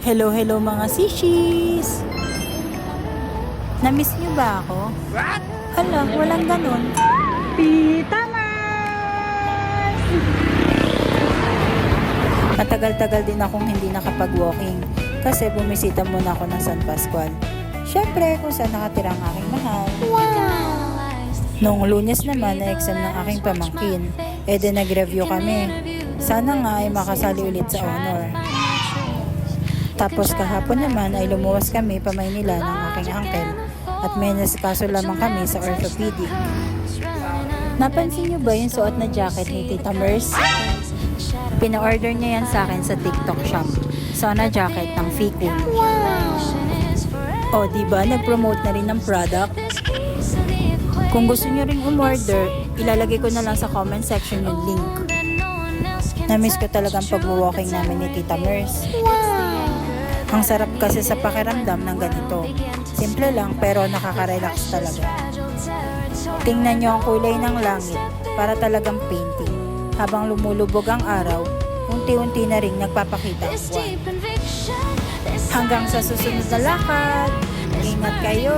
Hello, hello mga sishis! Namiss niyo ba ako? Hala, walang ganun. Tita Mars! Matagal-tagal din akong hindi nakapag-walking kasi bumisita muna ako ng San Pascual. Siyempre, kung saan nakatira ang aking mahal. Wow! Noong Lunes naman na exam ng aking pamangkin, nag-review kami. Sana nga ay makasali ulit sa honor. Tapos kahapon naman ay lumuwas kami pa Maynila ng aking uncle at may nasikaso lamang kami sa orthopedic. Napansin niyo ba yung suot na jacket ni Tita Mers? Pina-order niya yan sa akin sa TikTok shop. Sana jacket ng Fiku. Wow! O diba, nag-promote na rin ng product? Kung gusto niyo ring umorder, ilalagay ko na lang sa comment section yung link. Namiss ko talagang pag-walking namin ni Tita Mers. Wow! Ang sarap kasi sa pakiramdam ng ganito. Simple lang pero nakaka-relax talaga. Tingnan nyo ang kulay ng langit para talagang painting. Habang lumulubog ang araw, unti-unti na ring nagpapakita ang buwan. Hanggang sa susunod na lakad, ingat kayo!